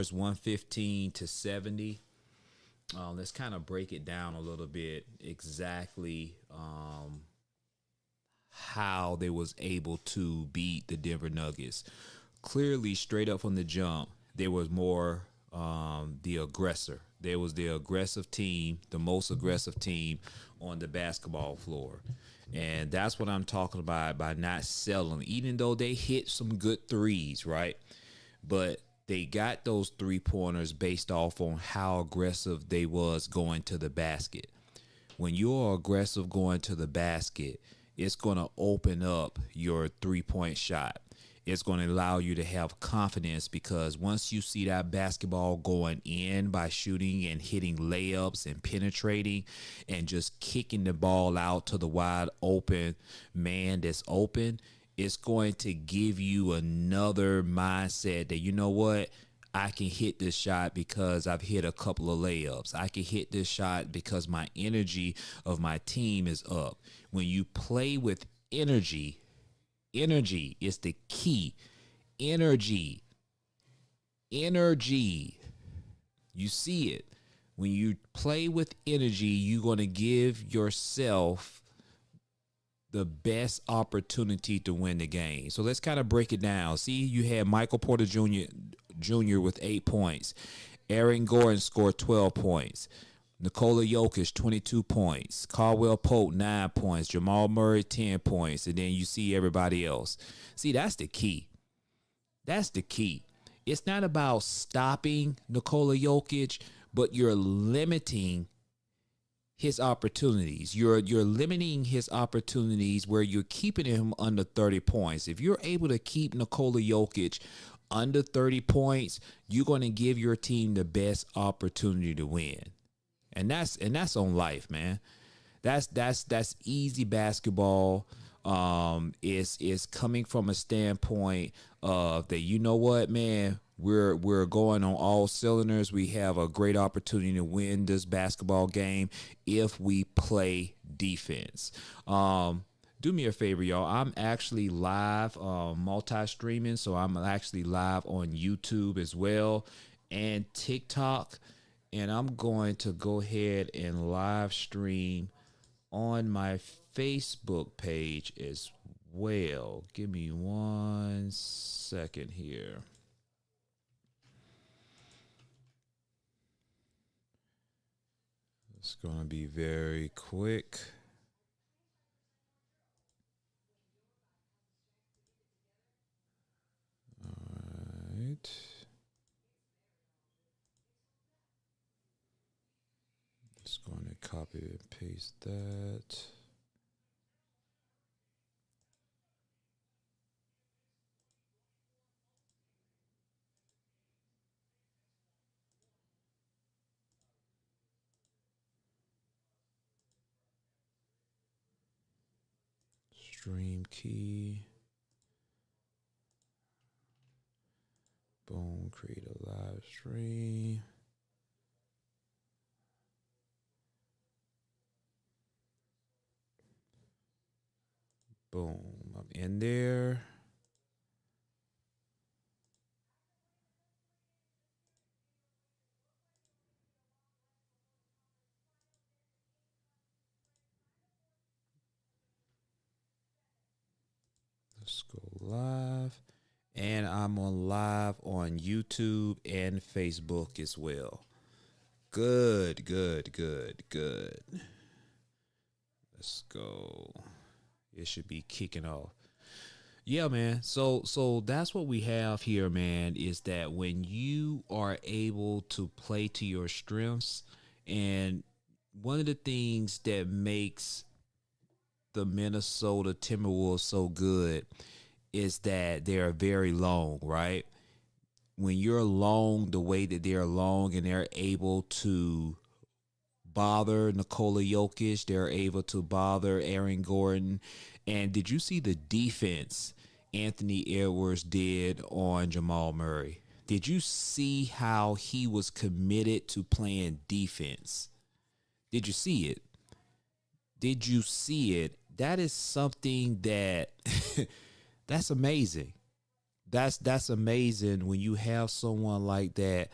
It's 115-70. Let's kind of break it down a little bit exactly how they was able to beat the Denver Nuggets. Clearly, straight up from the jump, there was more the aggressor. There was the aggressive team, the most aggressive team on the basketball floor. And that's what I'm talking about by not selling, even though they hit some good threes, right? But they got those 3 pointers based off on how aggressive they was going to the basket. When you're aggressive going to the basket, it's going to open up your 3 point shot. It's going to allow you to have confidence because once you see that basketball going in by shooting and hitting layups and penetrating and just kicking the ball out to the wide open man that's open, it's going to give you another mindset that, you know what, I can hit this shot because I've hit a couple of layups. I can hit this shot because my energy of my team is up. When you play with energy, energy is the key. Energy. Energy. You see it. When you play with energy, you're going to give yourself the best opportunity to win the game. So let's kind of break it down. See, you had Michael Porter Jr. with 8 points. Aaron Gordon scored 12 points. Nikola Jokic, 22 points. Caldwell Pope, 9 points. Jamal Murray, 10 points. And then you see everybody else. See, that's the key. That's the key. It's not about stopping Nikola Jokic, but you're limiting his opportunities. You're limiting his opportunities where you're keeping him under 30 points. If you're able to keep Nikola Jokic under 30 points, you're going to give your team the best opportunity to win. And that's on life, man. That's easy basketball. Is coming from a standpoint of that, you know what, man, we're going on all cylinders. We have a great opportunity to win this basketball game if we play defense. Do me a favor, y'all. I'm actually live, multi-streaming, so I'm actually live on YouTube as well and TikTok. And I'm going to go ahead and live stream on my Facebook page as well. Give me 1 second here. It's going to be very quick. All right. Just going to copy and paste that. Stream key. Boom, create a live stream. Boom, I'm in there. Let's go live. And I'm on live on YouTube and Facebook as well. Good, good, good, good. Let's go. It should be kicking off. Yeah, man. So that's what we have here, man, is that when you are able to play to your strengths, and one of the things that makes the Minnesota Timberwolves so good is that they're very long, right? When you're long the way that they're long and they're able to bother Nikola Jokic, they're able to bother Aaron Gordon. And did you see the defense Anthony Edwards did on Jamal Murray? Did you see how he was committed to playing defense? Did you see it? Did you see it? That is something that that's amazing. That's amazing when you have someone like that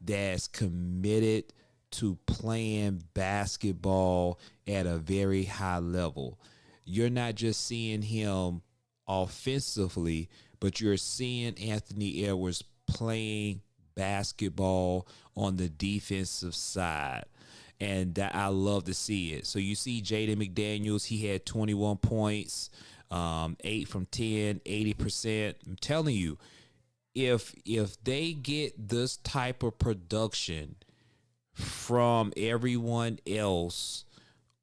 that's committed to playing basketball at a very high level. You're not just seeing him offensively, but you're seeing Anthony Edwards playing basketball on the defensive side. And that I love to see it. So you see Jaden McDaniels, he had 21 points, 8 from 10, 80%. I'm telling you, if they get this type of production from everyone else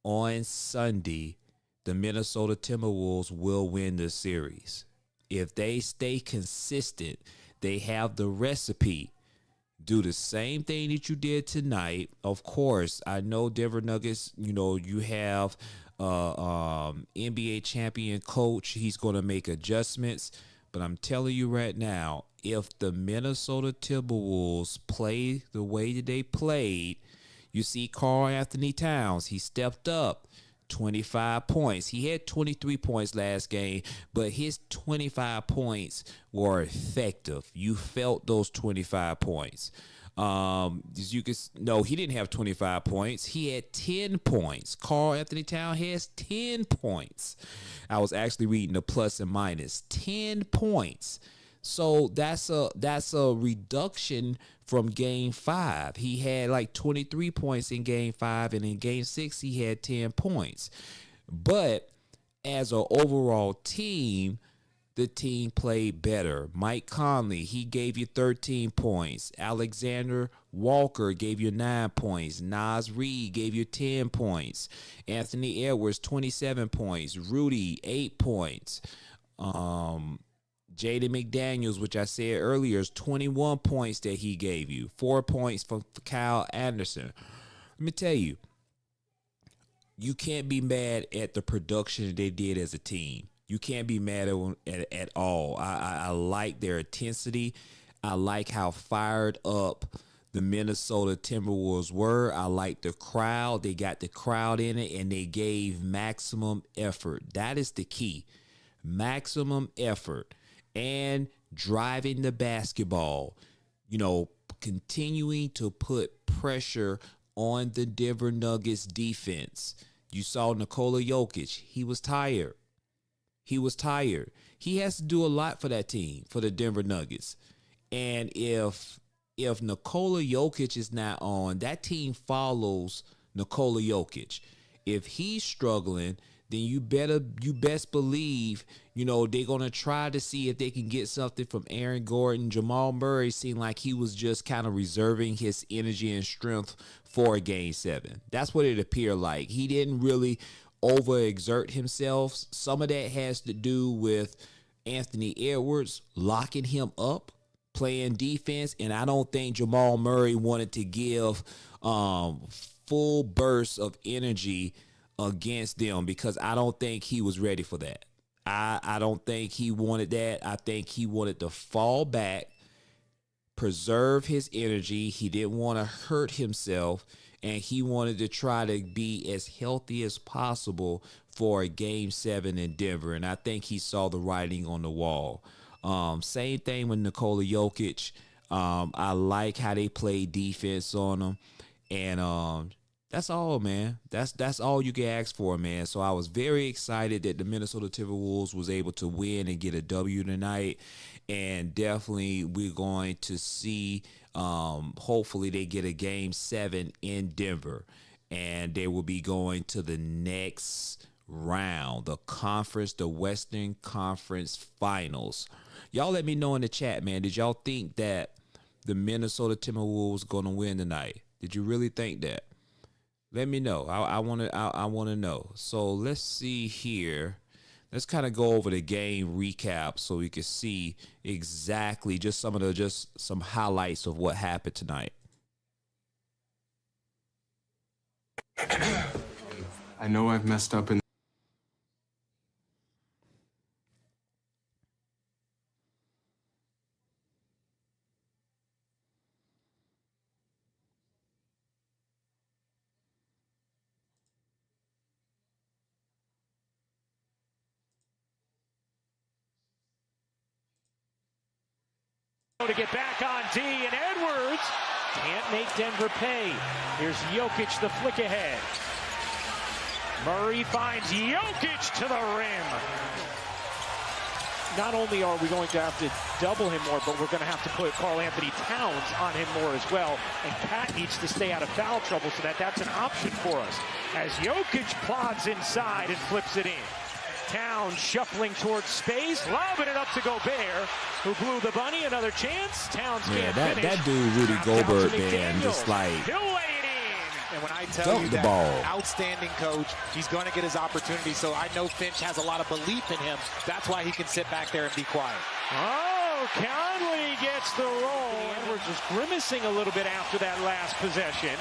on Sunday, the Minnesota Timberwolves will win the series. If they stay consistent, they have the recipe. Do the same thing that you did tonight. Of course, I know Denver Nuggets, you have NBA champion coach. He's going to make adjustments. But I'm telling you right now, if the Minnesota Timberwolves play the way that they played, you see Karl Anthony Towns, he stepped up. 25 points. He had 23 points last game, but his 25 points were effective. You felt those 25 points. As you can no, he didn't have 25 points. He had 10 points. Karl Anthony Town has 10 points. I was actually reading the plus and minus. 10 points. So that's a reduction from game 5. He had like 23 points in game 5, and in game 6 he had 10 points. But as an overall team, the team played better. Mike Conley, he gave you 13 points. Alexander Walker gave you 9 points. Nas Reed gave you 10 points. Anthony Edwards, 27 points. Rudy, 8 points. Jaden McDaniels, which I said earlier, is 21 points that he gave you. 4 points from Kyle Anderson. Let me tell you, you can't be mad at the production they did as a team. You can't be mad at all. I like their intensity. I like how fired up the Minnesota Timberwolves were. I like the crowd. They got the crowd in it, and they gave maximum effort. That is the key. Maximum effort. And driving the basketball, continuing to put pressure on the Denver Nuggets defense. You saw Nikola Jokic. He was tired. He has to do a lot for that team, for the Denver Nuggets. And if Nikola Jokic is not on, that team follows Nikola Jokic. If he's struggling, then you best believe, they're gonna try to see if they can get something from Aaron Gordon. Jamal Murray seemed like he was just kind of reserving his energy and strength for Game 7. That's what it appeared like. He didn't really overexert himself. Some of that has to do with Anthony Edwards locking him up, playing defense, and I don't think Jamal Murray wanted to give full bursts of energy against them, because I don't think he was ready for that. I don't think he wanted that. I think he wanted to fall back, preserve his energy. He didn't want to hurt himself, and he wanted to try to be as healthy as possible for a Game 7 in Denver. And I think he saw the writing on the wall. Same thing with Nikola Jokic. I like how they play defense on him. And that's all, man. That's all you can ask for, man. So I was very excited that the Minnesota Timberwolves was able to win and get a W tonight. And definitely we're going to see, hopefully they get a Game 7 in Denver. And they will be going to the next round, the Western Conference Finals. Y'all let me know in the chat, man. Did y'all think that the Minnesota Timberwolves going to win tonight? Did you really think that? Let me know. I want to know. So let's see here. Let's kind of go over the game recap so we can see exactly just some highlights of what happened tonight. I know I've messed up in To get back on D, and Edwards can't make Denver pay. Here's Jokic, the flick ahead. Murray finds Jokic to the rim. Not only are we going to have to double him more, but we're going to have to put Karl Anthony Towns on him more as well. And Cat needs to stay out of foul trouble so that's an option for us. As Jokic plods inside and flips it in. Towns shuffling towards space, lobbing it up to Gobert, who blew the bunny. Another chance. Towns can't finish. That dude, Rudy Gobert, man, just like he'll lay it in. And when I tell you the that ball. Outstanding coach, he's going to get his opportunity. So I know Finch has a lot of belief in him. That's why he can sit back there and be quiet. Oh, Conley gets the roll. Edwards was grimacing a little bit after that last possession.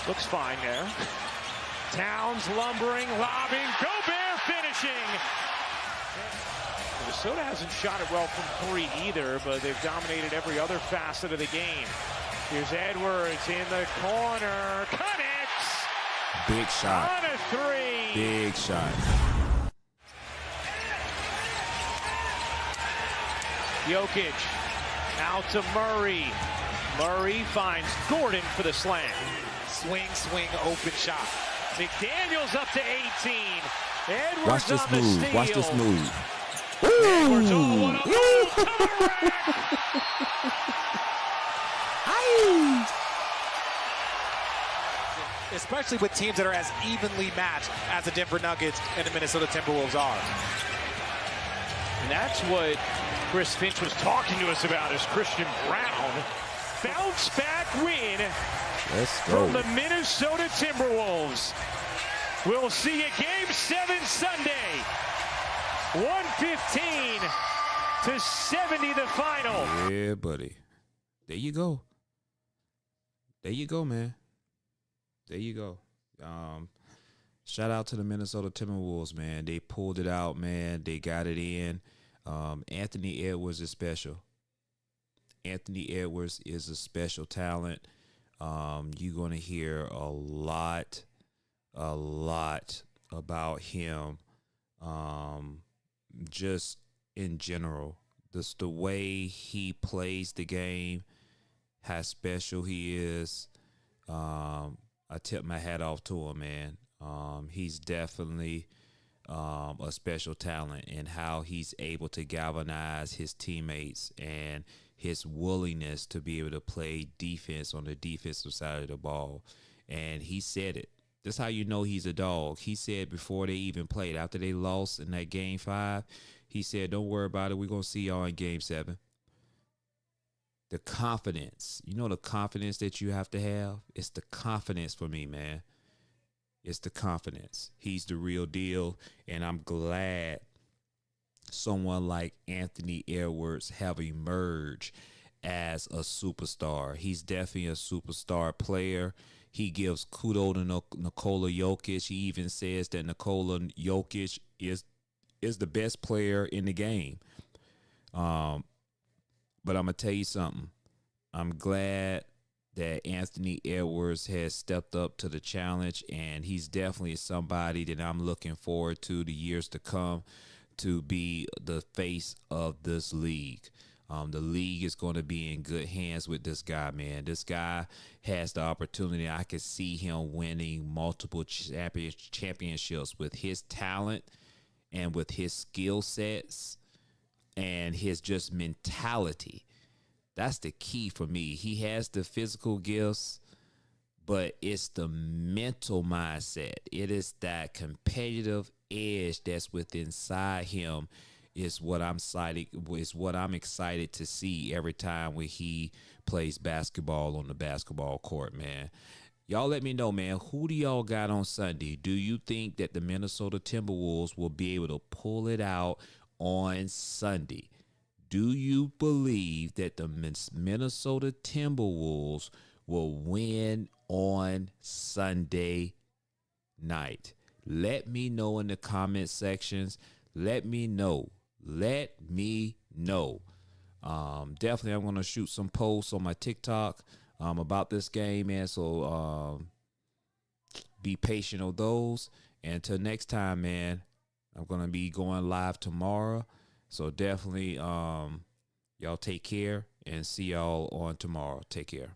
Looks fine there. Towns lumbering, lobbing, Gobert finishing. Minnesota hasn't shot it well from three either, but they've dominated every other facet of the game. Here's Edwards in the corner, connects. Big shot. On a three. Big shot. Jokic out to Murray. Murray finds Gordon for the slam. Swing, open shot. McDaniels up to 18. Edwards Watch this on the move. steal. Watch this move. Edwards, oh, what a move to the rack. Especially with teams that are as evenly matched as the Denver Nuggets and the Minnesota Timberwolves are. And that's what Chris Finch was talking to us about, is Christian Brown. Bounce back win Let's go. from the Minnesota Timberwolves. We'll see you Game 7 Sunday. 115 to 70 the final. Yeah, buddy. There you go. There you go, man. There you go. Shout out to the Minnesota Timberwolves, man. They pulled it out, man. They got it in. Anthony Edwards is special. Anthony Edwards is a special talent. You're going to hear a lot about him, just in general. Just the way he plays the game, how special he is. I tip my hat off to him, man. He's definitely a special talent, and how he's able to galvanize his teammates and his willingness to be able to play defense on the defensive side of the ball. And he said it. That's how you know he's a dog. He said before they even played, after they lost in that Game 5, he said, don't worry about it. We're going to see y'all in Game 7. The confidence. You know the confidence that you have to have? It's the confidence for me, man. It's the confidence. He's the real deal, and I'm glad someone like Anthony Edwards have emerged as a superstar. He's definitely a superstar player. He gives kudos to Nikola Jokic. He even says that Nikola Jokic is the best player in the game. But I'm going to tell you something. I'm glad that Anthony Edwards has stepped up to the challenge, and he's definitely somebody that I'm looking forward to the years to come to be the face of this league. The league is going to be in good hands with this guy, man. This guy has the opportunity. I could see him winning multiple championships with his talent and with his skill sets and his just mentality. That's the key for me. He has the physical gifts, but it's the mental mindset. It is that competitive edge that's within inside him is what I'm excited to see every time when he plays basketball on the basketball court, man. Y'all let me know, man. Who do y'all got on Sunday? Do you think that the Minnesota Timberwolves will be able to pull it out on Sunday? Do you believe that the Minnesota Timberwolves will win on Sunday night? Let me know in the comment sections. Let me know. Definitely, I'm going to shoot some posts on my TikTok about this game, man. So be patient on those. And until next time, man, I'm going to be going live tomorrow. So definitely Y'all take care and see y'all on tomorrow. Take care.